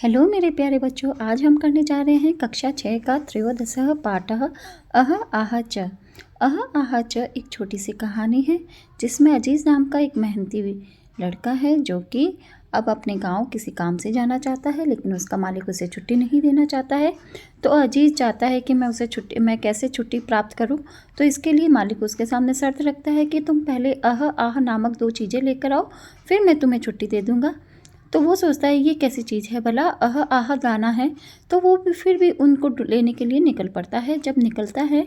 Hello मेरे प्यारे बच्चों, आज हम करने जा रहे हैं कक्षा 6 का त्रयोदशः पाठः अह आह च। अह आह च एक छोटी सी कहानी है जिसमें अजीज़ नाम का एक मेहनती लड़का है जो कि अब अपने गांव किसी काम से जाना चाहता है, लेकिन उसका मालिक उसे छुट्टी नहीं देना चाहता है। तो अजीज़ चाहता है कि मैं कैसे छुट्टी प्राप्त करूं। तो इसके लिए मालिक उसके सामने शर्त रखता है कि तुम पहले अह आह नामक 2 चीज़ें लेकर आओ, फिर मैं तुम्हें छुट्टी दे दूँगा। तो वो सोचता है ये कैसी चीज़ है भला, अह आह गाना है। तो वो भी फिर भी उनको लेने के लिए निकल पड़ता है। जब निकलता है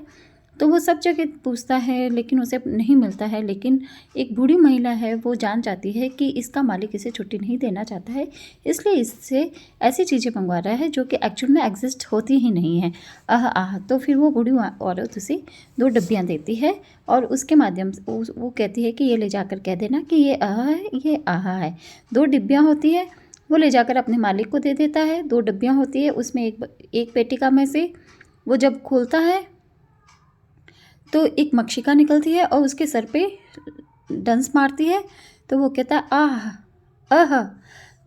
तो वो सब जगह पूछता है लेकिन उसे नहीं मिलता है। लेकिन एक बूढ़ी महिला है, वो जान जाती है कि इसका मालिक इसे छुट्टी नहीं देना चाहता है, इसलिए इससे ऐसी चीज़ें मंगवा रहा है जो कि एक्चुअल में एग्जिस्ट होती ही नहीं है। आह आह। तो फिर वो बूढ़ी औरत उसे 2 डब्बियाँ देती है और उसके माध्यम से वो कहती है कि ये ले जाकर कह देना कि ये आह है, ये आह है। 2 डिब्बियाँ होती है, वो ले जाकर अपने मालिक को दे देता है। 2 डब्बियाँ होती है, उसमें एक पेटिका में से वो जब खोलता है तो एक मक्षिका निकलती है और उसके सर पे डंस मारती है। तो वो कहता है आह आह।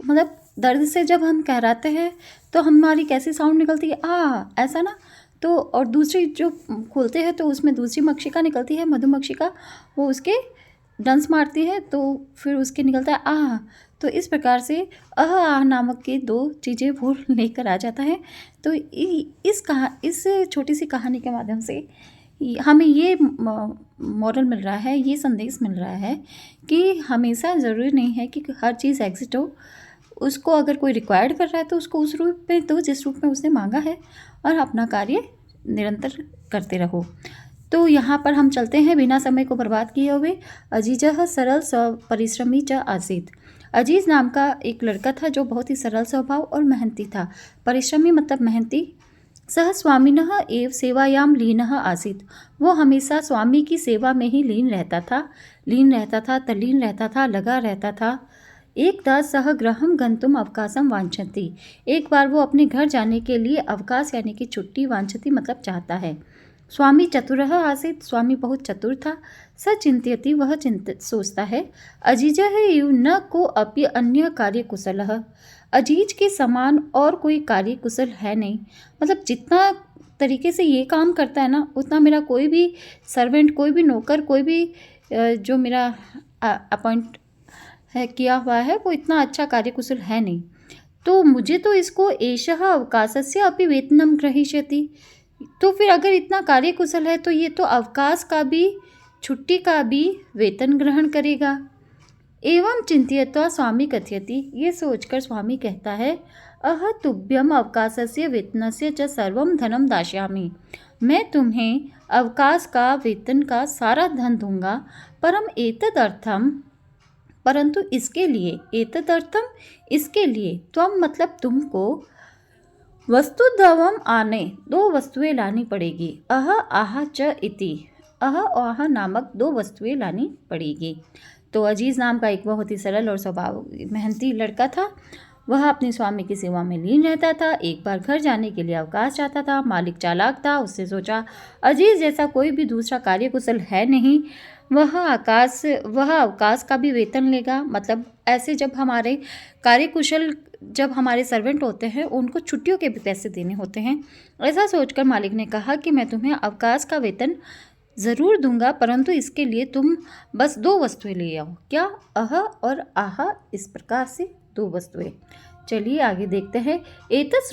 मतलब दर्द से जब हम कहराते हैं तो हमारी कैसी साउंड निकलती है, आह, ऐसा ना। तो और दूसरी जो खोलते हैं तो उसमें दूसरी मक्षिका निकलती है, मधुमक्षिका, वो उसके डंस मारती है तो फिर उसके निकलता है आह। तो इस प्रकार से अह आह नामक की 2 चीज़ें वो लेकर आ जाता है। तो इस छोटी सी कहानी के माध्यम से हमें ये मॉरल मिल रहा है, ये संदेश मिल रहा है कि हमेशा ज़रूरी नहीं है कि हर चीज़ एग्जिस्ट हो। उसको अगर कोई रिक्वायर्ड कर रहा है तो उसको उस रूप में दो जिस रूप में उसने मांगा है, और अपना कार्य निरंतर करते रहो। तो यहाँ पर हम चलते हैं बिना समय को बर्बाद किए हुए। अजीजह सरल परिश्रमी च आसीत। अजीज़ नाम का एक लड़का था जो बहुत ही सरल स्वभाव और मेहनती था। परिश्रमी मतलब मेहनती। सह स्वामिनः एव सेवायाम लीनः आसीत। वो हमेशा स्वामी की सेवा में ही लीन रहता था, तल्लीन रहता था, लगा रहता था। एकदा सह गृहं गंतुम अवकाशम वांछति। एक बार वो अपने घर जाने के लिए अवकाश यानी कि छुट्टी, वांछति मतलब चाहता है। स्वामी चतुरः आसीत। स्वामी बहुत चतुर था। स चिंत्यति, वह सोचता है। अजीजः इव न को अपि अन्य कार्य कुशलः। अजीज के समान और कोई कार्य कुशल है नहीं। मतलब जितना तरीके से ये काम करता है ना, उतना मेरा कोई भी सर्वेंट, कोई भी नौकर, कोई भी जो मेरा अपॉइंट है किया हुआ है, वो इतना अच्छा कार्यकुशल है नहीं। तो मुझे तो इसको एषः अवकाशस्य अपि वेतनम ग्रहीष्यति। तो फिर अगर इतना कार्यकुशल है तो ये तो अवकाश का भी, छुट्टी का भी वेतन ग्रहण करेगा। एवं चिंत्यत्वा स्वामी कथयति। ये सोचकर स्वामी कहता है, अह तुभ्यम अवकाशस्य वेतनस्य च सर्वं धनम दास्यामि। मैं तुम्हें अवकाश का, वेतन का सारा धन दूंगा। परंतु इसके लिए, एतदर्थम इसके लिए, त्वम मतलब तुमको, वस्तुद्वयम् आने 2 वस्तुएं लानी पड़ेगी। अह आह च इति। अह आह नामक 2 वस्तुएं लानी पड़ेगी। तो अजीज़ नाम का एक बहुत ही सरल और स्वभाव मेहनती लड़का था। वह अपने स्वामी की सेवा में लीन रहता था। एक बार घर जाने के लिए अवकाश चाहता था। मालिक चालाक था, उससे सोचा अजीज़ जैसा कोई भी दूसरा कार्यकुशल है नहीं, वह अवकाश का भी वेतन लेगा। मतलब ऐसे जब हमारे सर्वेंट होते हैं, उनको छुट्टियों के भी पैसे देने होते हैं। ऐसा सोचकर मालिक ने कहा कि मैं तुम्हें अवकाश का वेतन ज़रूर दूंगा, परंतु इसके लिए तुम बस 2 वस्तुएं ले आओ। क्या? अह और आह। इस प्रकार से 2 वस्तुएं। चलिए आगे देखते हैं। एतत्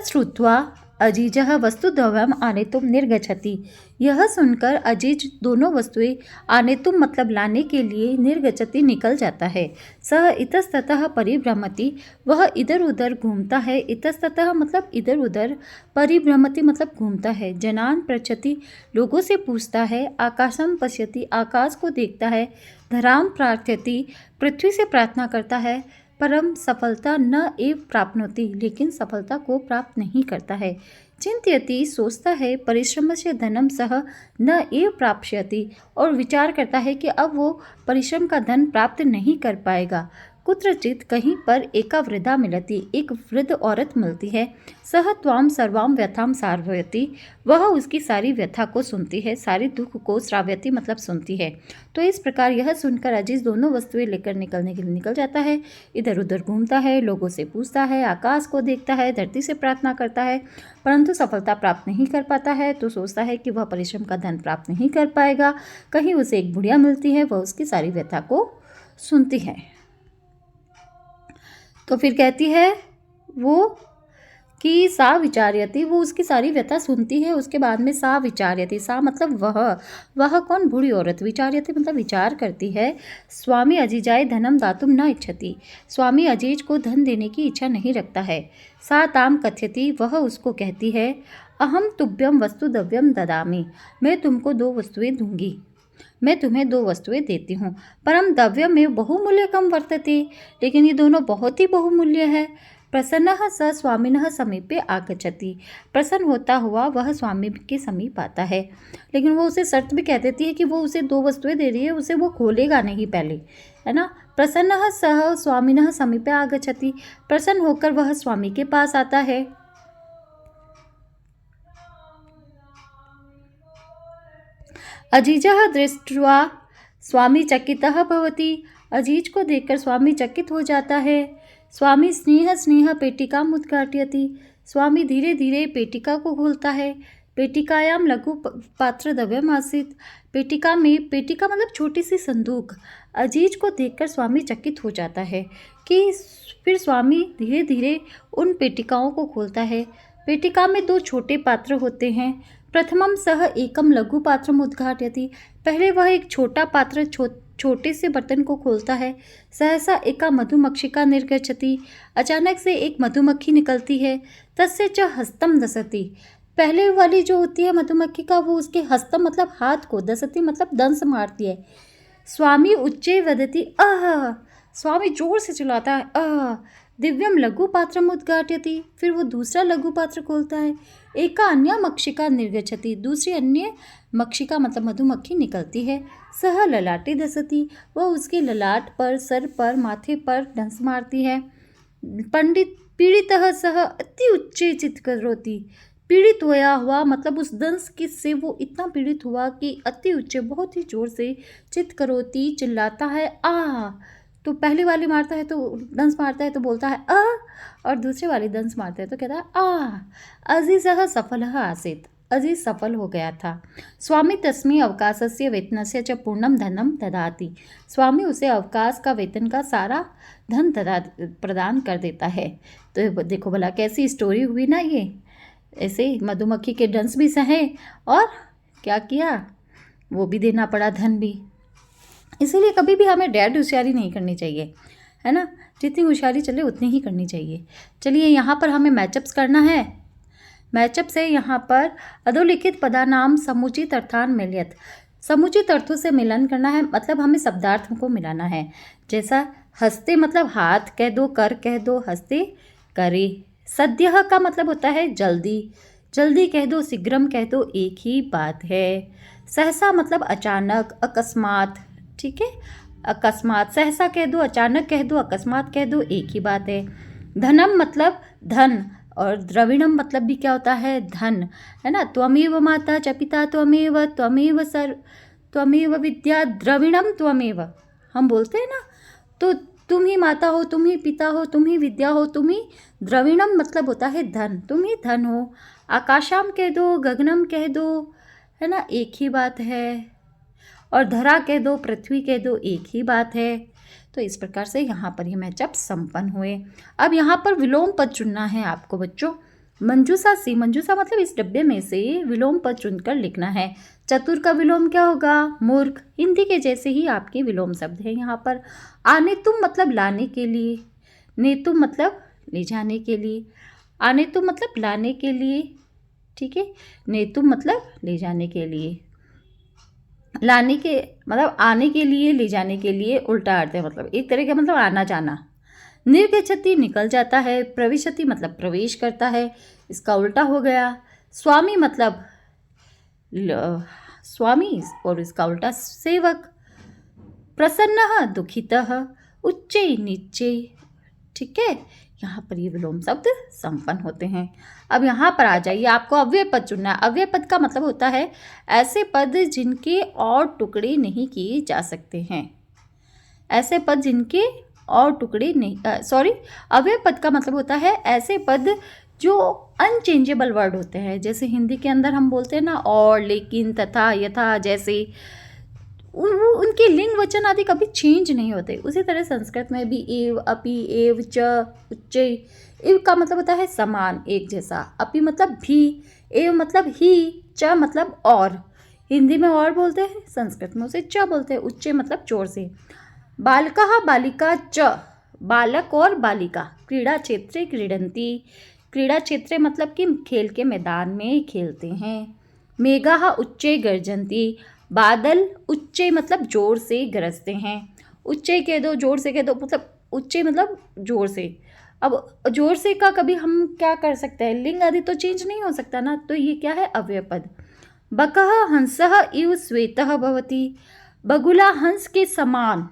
श्रुत्वा अजीजः वस्तुद्वयम् आनेतुं निर्गच्छति। यह सुनकर अजीज दोनों वस्तुएं आनेतुं मतलब लाने के लिए निर्गच्छति निकल जाता है। सह इतस्ततः परिभ्रमति। वह इधर उधर घूमता है। इतस्ततः मतलब इधर उधर, परिभ्रमति मतलब घूमता है। जनान पृच्छति लोगों से पूछता है। आकाशम पश्यति आकाश को देखता है। धराम प्रार्थयति पृथ्वी से प्रार्थना करता है। परम सफलता न एव प्राप्नोति लेकिन सफलता को प्राप्त नहीं करता है। चिंत्यति सोचता है। परिश्रम से धनम सह न एव प्राप्स्यति और विचार करता है कि अब वो परिश्रम का धन प्राप्त नहीं कर पाएगा। कुत्रचित कहीं पर एका वृद्धा मिलति, एक वृद्ध औरत मिलती है। सह त्वाम सर्वाम व्यथाम श्रावयति, वह उसकी सारी व्यथा को सुनती है, सारी दुख को श्रावयति मतलब सुनती है। तो इस प्रकार यह सुनकर अजीज दोनों वस्तुएं लेकर निकलने के लिए निकल जाता है। इधर उधर घूमता है, लोगों से पूछता है, आकाश को देखता है, धरती से प्रार्थना करता है, परंतु सफलता प्राप्त नहीं कर पाता है। तो सोचता है कि वह परिश्रम का धन प्राप्त नहीं कर पाएगा। कहीं उसे एक बुढ़िया मिलती है, वह उसकी सारी व्यथा को सुनती है। तो फिर कहती है वो कि सा विचार्यति, वो उसकी सारी व्यथा सुनती है। उसके बाद में सा विचार्यति, सा मतलब वह कौन, बूढ़ी औरत। विचार्यति मतलब विचार करती है। स्वामी अजीजाय धनम दातुम न इच्छति, स्वामी अजीज को धन देने की इच्छा नहीं रखता है। सा ताम कथयति, वह उसको कहती है, अहम तुभ्यम वस्तु द्रव्यम ददामि, मैं तुमको 2 वस्तुएं दूंगी, मैं तुम्हें 2 वस्तुएं देती हूँ। परम द्रव्य में बहुमूल्य कम वर्तते, लेकिन ये दोनों बहुत ही बहुमूल्य है। प्रसन्नः स स्वामिनः समीपे आगच्छति, प्रसन्न होता हुआ वह स्वामी के समीप आता है। लेकिन वो उसे शर्त भी कह देती है कि वो उसे 2 वस्तुएं दे रही है, उसे वो खोलेगा नहीं पहले, है ना। प्रसन्नः सह स्वामिनः समीपे आगच्छति, प्रसन्न होकर वह स्वामी के पास आता है। अजीजः दृष्ट्वा स्वामी चकितः भवति, अजीज को देखकर स्वामी चकित हो जाता है। स्वामी स्नेह स्नेह पेटिकाम उद्घाटयति, स्वामी धीरे धीरे पेटिका को खोलता है। पेटिकायाम लघु पात्र द्रव्यम आसीत्, पेटिका में, पेटिका मतलब छोटी सी संदूक। अजीज को देखकर स्वामी चकित हो जाता है कि फिर स्वामी धीरे धीरे उन पेटिकाओं को खोलता है। पेटिका में 2 छोटे पात्र होते हैं। प्रथमम सह एकम लघु पात्रम उद्घाटयति, पहले वह एक छोटा पात्र छोटे से बर्तन को खोलता है। सहसा एका मधुमक्षिका निर्गच्छति, अचानक से एक मधुमक्खी निकलती है। तस्य च हस्तम दसति, पहले वाली जो होती है मधुमक्खी का, वो उसके हस्तम मतलब हाथ को, दसति मतलब दंश मारती है। स्वामी उच्चे वदति आह, स्वामी जोर से चिल्लाता है आह। दिव्यम लघु पात्रम उद्घाटयति, फिर वो दूसरा लघु पात्र खोलता है। एका अन्य मक्षिका निर्गच्छति, दूसरी अन्य मक्षिका मतलब मधुमक्खी निकलती है। सह ललाटे दसति, वह उसके ललाट पर, सर पर, माथे पर डंस मारती है। पंडित पीड़ितः सह अति उच्चे चित्करोति, पीड़ित होया हुआ मतलब उस दंश से वो इतना पीड़ित हुआ कि अति उच्चे बहुत ही जोर से चित्करोति चिल्लाता है आ। तो पहले वाली मारता है तो दंश मारता है तो बोलता है आ, और दूसरे वाली दंश मारता है तो कहता है आ। अजीजः सफलः आसीत्, अजीज सफल हो गया था। स्वामी तस्मै अवकाशस्य वेतनस्य च पूर्णम धनम ददाति, स्वामी उसे अवकाश का वेतन का सारा धन प्रदान कर देता है। तो देखो भला कैसी स्टोरी हुई ना ये। ऐसे मधुमक्खी के डंस भी सहे और क्या किया, वो भी देना पड़ा, धन भी। इसीलिए कभी भी हमें डेढ़ होशियारी नहीं करनी चाहिए, है ना। जितनी होशियारी चले उतनी ही करनी चाहिए। चलिए यहाँ पर हमें मैचअप्स करना है। मैचअप से यहाँ पर अधोलिखित पदानाम समुचित अर्थान मिलियत, समुचित अर्थों से मिलन करना है, मतलब हमें शब्दार्थों को मिलाना है। जैसा हंसते मतलब हाथ कह दो, कर कह दो, हंसते करे। सद्यः का मतलब होता है जल्दी, जल्दी कह दो, शीघ्रम कह दो, एक ही बात है। सहसा मतलब अचानक, अकस्मात, ठीक है। अकस्मात सहसा कह दो, अचानक कह दो, अकस्मात कह दो, एक ही बात है। धनम मतलब धन, और द्रविणम मतलब भी क्या होता है, धन, है ना। त्वमेव माता च पिता त्वमेव, त्वमेव त्वमेव विद्या द्रविणम त्वमेव, हम बोलते हैं ना। तो तुम ही माता हो, तुम ही पिता हो, तुम ही विद्या हो, तुम ही द्रविणम मतलब होता है धन, तुम ही धन हो। आकाशम कह दो, गगनम कह दो, है ना, एक ही बात है। और धरा कह दो, पृथ्वी कह दो, एक ही बात है। तो इस प्रकार से यहाँ पर ये मैचअप संपन्न हुए। अब यहाँ पर विलोम पद चुनना है आपको बच्चों। मंजूषा सी, मंजूषा मतलब इस डब्बे में से विलोम पद चुनकर लिखना है। चतुर का विलोम क्या होगा, मूर्ख। हिंदी के जैसे ही आपके विलोम शब्द है यहाँ पर। आने तुम मतलब लाने के लिए, नेतुम मतलब ले जाने के लिए, आने तुम मतलब लाने के लिए, ठीक है। नेतुम मतलब ले जाने के लिए, लाने के मतलब आने के लिए, ले जाने के लिए उल्टा अर्थ है, मतलब एक तरह का मतलब आना जाना। निर्गच्छति निकल जाता है, प्रविशति मतलब प्रवेश करता है, इसका उल्टा हो गया। स्वामी मतलब स्वामी और इसका उल्टा सेवक। प्रसन्नः दुखितः, उच्चे नीचे। ठीक है, यहाँ पर ये विलोम शब्द संपन्न होते हैं। अब यहाँ पर आ जाइए, आपको अव्यय पद चुनना है। अव्यय पद का मतलब होता है ऐसे पद जिनके और टुकड़े नहीं किए जा सकते हैं। ऐसे पद जिनके और टुकड़े नहीं, अव्यय पद का मतलब होता है ऐसे पद जो अनचेंजेबल वर्ड होते हैं। जैसे हिंदी के अंदर हम बोलते हैं ना और, लेकिन, तथा, यथा, जैसे उनके लिंग वचन आदि कभी चेंज नहीं होते। उसी तरह संस्कृत में भी एव, अपि, एव, च, उच्चै। एव का मतलब होता है समान, एक जैसा। अपि मतलब भी, एव मतलब ही, च मतलब और। हिंदी में और बोलते हैं, संस्कृत में उसे च बोलते हैं। उच्चै मतलब जोर से। बालकः बालिका च, बालक और बालिका। क्रीड़ा क्षेत्रे क्रीडन्ति, क्रीड़ा क्षेत्र मतलब कि खेल के मैदान में खेलते हैं। मेघाः उच्चै गर्जन्ति, बादल उच्चे मतलब जोर से गरजते हैं। उच्चे कह दो, जोर से कह दो, मतलब उच्चे मतलब जोर से। अब जोर से का कभी हम क्या कर सकते हैं, लिंग आदि तो चेंज नहीं हो सकता ना, तो ये क्या है, अव्यय पद। बकः हंसः इव श्वेतः भवति, बगुला हंस के समान।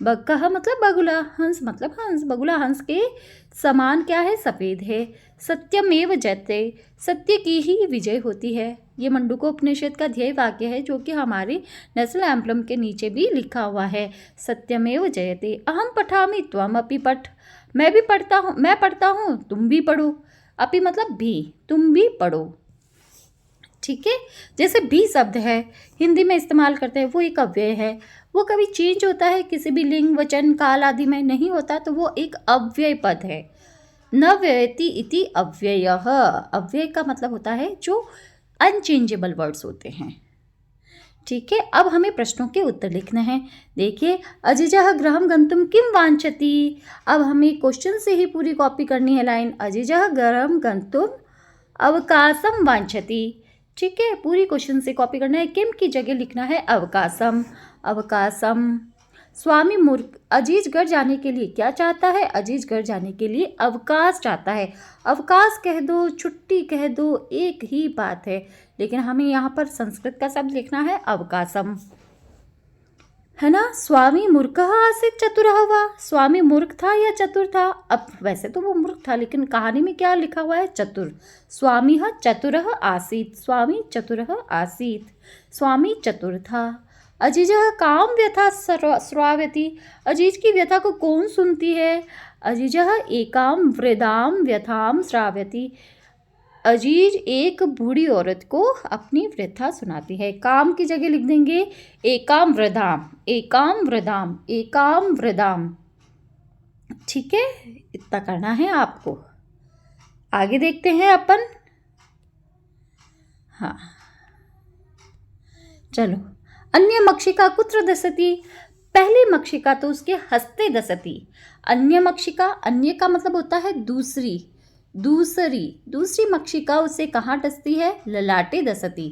बकः मतलब बगुला, हंस मतलब हंस, बगुला हंस के समान क्या है, सफ़ेद है। सत्यमेव जयते, सत्य की ही विजय होती है। ये मंडूकोपनिषद का ध्येय वाक्य है जो कि हमारे नेशनल एम्ब्लम के नीचे भी लिखा हुआ है। सत्यमेव जयते। अहम पठामि त्वम अपि पठ, मैं भी पढ़ता हूँ, मैं पढ़ता हूँ, तुम भी पढ़ो। अपि मतलब भी, तुम भी पढ़ो। ठीक है, जैसे भी शब्द है हिंदी में इस्तेमाल करते हैं, वो एक अव्यय है। वो कभी चेंज होता है, किसी भी लिंग वचन काल आदि में नहीं होता, तो वो एक अव्यय पद है। न व्ययति इति अव्ययः, अव्यय का मतलब होता है जो अनचेंजेबल वर्ड्स होते हैं। ठीक है, अब हमें प्रश्नों के उत्तर लिखने हैं। देखिए, अजिजः गृहं गन्तुं किं वाञ्छति। अब हमें क्वेश्चन से ही पूरी कॉपी करनी है लाइन। अजिजः गृहं गन्तुं अवकाशं वाञ्छति। ठीक है, पूरी क्वेश्चन से कॉपी करना है। किम की जगह लिखना है अवकाशम, अवकाशम। स्वामी मूर्ख अजीज घर जाने के लिए क्या चाहता है, अजीज घर जाने के लिए अवकाश चाहता है। अवकाश कह दो, छुट्टी कह दो, एक ही बात है, लेकिन हमें यहाँ पर संस्कृत का शब्द लिखना है अवकाशम, है ना। स्वामी मूर्खः आसीत् चतुरः वा, स्वामी मूर्ख था या चतुर था। अब वैसे तो वो मूर्ख था, लेकिन कहानी में क्या लिखा हुआ है, चतुर। स्वामी चतुरः आसीत्, स्वामी चतुरः आसीत्, स्वामी चतुर था। अजीजः काम व्यथा श्रावयति, अजीज की व्यथा को कौन सुनती है। अजीजः एकाम वृद्धाम व्यथाम श्रावयति, अजीज एक बूढ़ी औरत को अपनी व्यथा सुनाती है। काम की जगह लिख देंगे एकाम वृद्धाम, एकाम वृद्धाम, एकाम वृद्धाम। ठीक है, इतना करना है आपको। आगे देखते हैं अपन। हाँ चलो, अन्य मक्षिका कुत्र दसति, पहली मक्षिका तो उसके हस्ते दसति। अन्य मक्षिका, अन्य का मतलब होता है दूसरी, दूसरी, दूसरी मक्षिका उसे कहाँ डसती है, ललाटे दसति।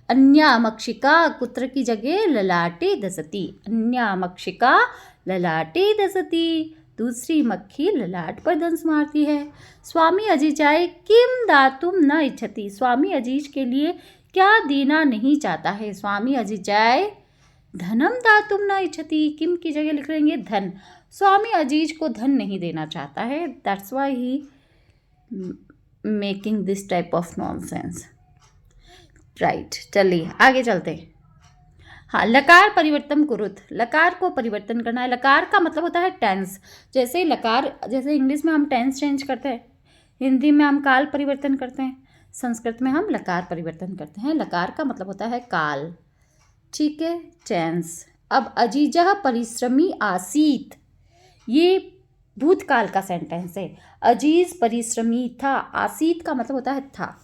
अन्या मक्षिका कुत्र की जगह ललाटे दसति, अन्या मक्षिका ललाटे दसति, दूसरी मक्खी ललाट पर दंस मारती है। स्वामी अजीजाय किम दातुम न इच्छति, स्वामी अजीज के लिए क्या देना नहीं चाहता है। स्वामी अजीजाय धनम दातुम न इच्छति, किम की जगह लिख लेंगे धन। स्वामी अजीज को धन नहीं देना चाहता है, that's why he making this type of nonsense. Right, चलिए आगे चलते हैं। हाँ, लकार परिवर्तन कुरुत, लकार को परिवर्तन करना है। लकार का मतलब होता है टेंस। जैसे लकार, जैसे इंग्लिश में हम टेंस चेंज करते हैं, हिंदी में हम काल परिवर्तन करते हैं, संस्कृत में हम लकार परिवर्तन करते हैं। लकार का मतलब होता है काल। ठीक है, टेंस। अब अजीजः परिश्रमी आसीत, ये भूतकाल का सेंटेंस है। अजीज परिश्रमी था, आसीत का मतलब होता है था।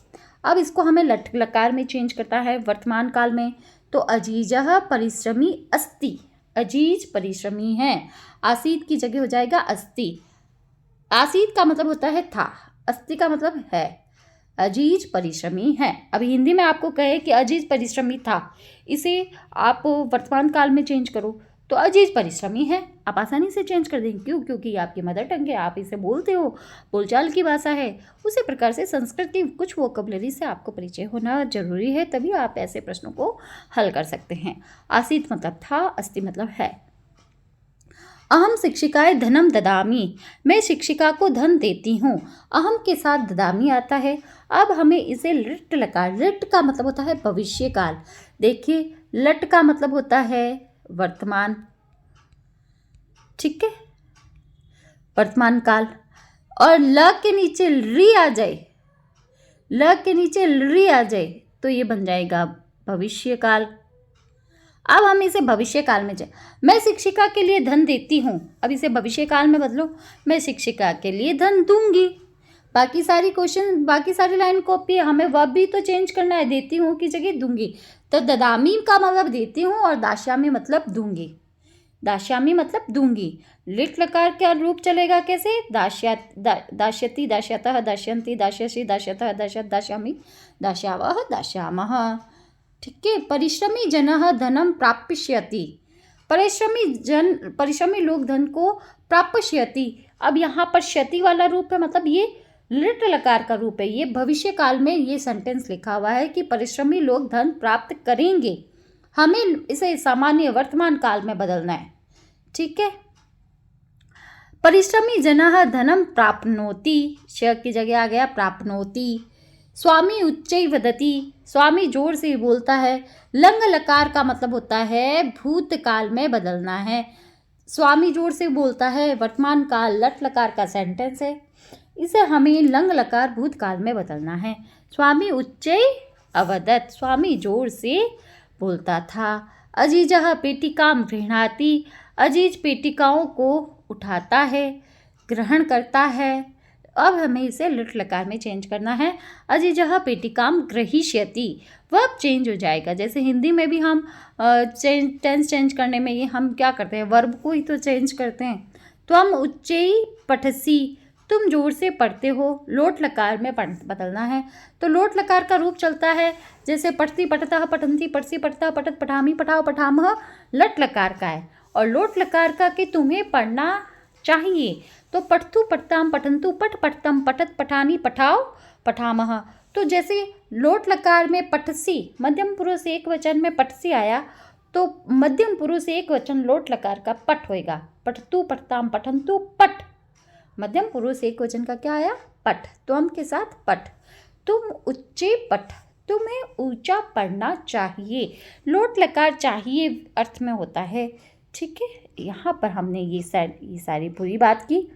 अब इसको हमें लकार में चेंज करता है वर्तमान काल में, तो अजीजः परिश्रमी अस्ति, अजीज परिश्रमी है, आसीत की जगह हो जाएगा अस्ति। आसीत का मतलब होता है था, अस्ति का मतलब है। अजीज परिश्रमी है। अभी हिंदी में आपको कहे कि अजीज परिश्रमी था, इसे आप वर्तमान काल में चेंज करो तो अजीज परिश्रमी है, आप आसानी से चेंज कर देंगे। क्यों? क्योंकि ये आपकी मदर टंग है, आप इसे बोलते हो, बोलचाल की भाषा है। उसी प्रकार से संस्कृत की कुछ वोकैबुलरी से आपको परिचय होना जरूरी है, तभी आप ऐसे प्रश्नों को हल कर सकते हैं। आसीत मतलब था, अस्ति मतलब है। अहम शिक्षिकाय धनम ददामी, मैं शिक्षिका को धन देती हूँ। अहम के साथ ददामी आता है। अब हमें इसे लिट लकार, लिट का मतलब होता है भविष्य काल। देखिए लट का मतलब होता है वर्तमान, ठीक है, वर्तमान काल। और ल के नीचे री आ जाए, ल के नीचे री आ जाए तो ये बन जाएगा भविष्य काल। अब हम इसे भविष्य काल में जाए। मैं शिक्षिका के लिए धन देती हूँ, अब इसे भविष्य काल में बदलो, मैं शिक्षिका के लिए धन दूंगी। बाकी सारी लाइन कॉपी है, हमें वर्ब भी तो चेंज करना है, देती हूँ की जगह दूंगी। तो ददामी का मतलब देती हूँ और दास्यामी मतलब दूंगी, दास्यामी मतलब दूंगी। लिट लकार का रूप चलेगा कैसे, दास्यति, दास्यतः, दास्यन्ति, दास्यसि, दास्यतः, दास्यत, दास्यामी, दास्यावः, दास्यामः, ठीक है। परिश्रमी जनः धनम प्राप्स्यति, परिश्रमी लोग धन को प्राप्स्यति। अब यहाँ पर क्षति वाला रूप है, मतलब ये लिट लकार का रूप है। ये भविष्य काल में ये सेंटेंस लिखा हुआ है कि परिश्रमी लोग धन प्राप्त करेंगे। हमें इसे सामान्य वर्तमान काल में बदलना है, ठीक है। परिश्रमी जनः धनम प्राप्नोति, श की जगह आ गया प्राप्नोति। स्वामी उच्चै वदति, स्वामी जोर से बोलता है। लंग लकार का मतलब होता है भूतकाल में बदलना है। स्वामी जोर से बोलता है, वर्तमान काल लट लकार का सेंटेंस है, इसे हमें लंग लकार भूतकाल में बदलना है। स्वामी उच्चै अवदत, स्वामी जोर से बोलता था। अजीजः पेटिकाम गृह्णाति, अजीज पेटिकाओं को उठाता है, ग्रहण करता है। अब हमें इसे लिट लकार में चेंज करना है। अजीजः पेटिकाम ग्रहीष्यति, वर्ब चेंज हो जाएगा। जैसे हिंदी में भी हम टेंस चेंज करने में ये हम क्या करते हैं, वर्ब को ही तो चेंज करते हैं। तो हम उच्चै पठसी, तुम जोर से पढ़ते हो, लोट लकार में बदलना है। तो लोट लकार का रूप चलता है जैसे पठती, पठतः, पठन्ति, पठसी, पठतः, पठत, पठामी, पठाओ, पठामः, लट लकार का है। और लोट लकार का कि तुम्हें पढ़ना चाहिए, तो पठतु, पठताम, पठन्तु, पठ, पठतम, पठत, पठानी, पठाओ, पठामः। तो जैसे लोट लकार में पठसी, मध्यम पुरुष एक वचन में पठसी आया, तो मध्यम पुरुष एक वचन लोट लकार का पठ होएगा। पठतु, पठताम, पठन्तु, पठ। मध्यम पुरुष एक वचन का क्या आया, पठ। तो हम के साथ पठ। तुम उच्चे पठ, तुम्हें ऊंचा पढ़ना चाहिए। लोट लकार चाहिए अर्थ में होता है, ठीक है। यहाँ पर हमने ये सारी पूरी बात की।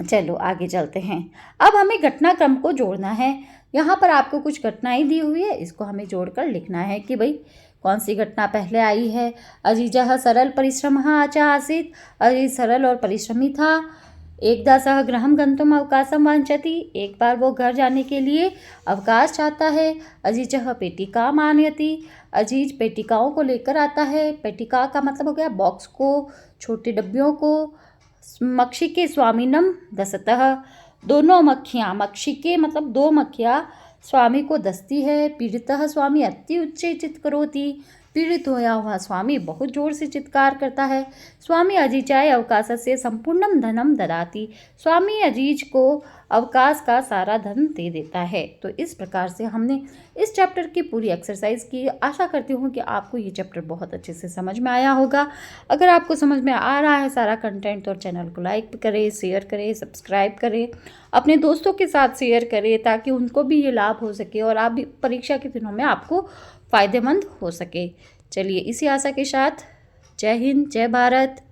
चलो आगे चलते हैं। अब हमें घटनाक्रम को जोड़ना है। यहाँ पर आपको कुछ घटनाएं दी हुई है, इसको हमें जोड़कर लिखना है कि भाई कौन सी घटना पहले आई है। अजीजः सरल परिश्रमः आचा आसीत्, अजीज सरल और परिश्रमी था। एकदा सः गृहं गन्तुम् अवकाशं वाञ्छति, एक बार वो घर जाने के लिए अवकाश चाहता है। अजीजः पेटिकाम् आनयति, अजीज पेटिकाओं को लेकर आता है। पेटिका का मतलब हो गया बॉक्स को, छोटे डब्बियों को। मक्षिके स्वामिनम दसतः, दोनों मक्खियाँ, मक्षिके मतलब दो मक्खियाँ स्वामी को दसती है। पीड़ितः स्वामी अति उच्चे चित्करोति, पीड़ित होया हुआ स्वामी बहुत जोर से चित्कार करता है। स्वामी अजीचाय अवकाशस्य संपूर्णम धनम ददाति, स्वामी अजीज को अवकाश का सारा धन दे देता है। तो इस प्रकार से हमने इस चैप्टर की पूरी एक्सरसाइज की। आशा करती हूँ कि आपको ये चैप्टर बहुत अच्छे से समझ में आया होगा। अगर आपको समझ में आ रहा है सारा कंटेंट तो चैनल को लाइक करें, शेयर करें, सब्सक्राइब करें, अपने दोस्तों के साथ शेयर करें ताकि उनको भी ये लाभ हो सके और आप भी परीक्षा के दिनों में आपको फ़ायदेमंद हो सके। चलिए इसी आशा के साथ जय हिंद, जय भारत।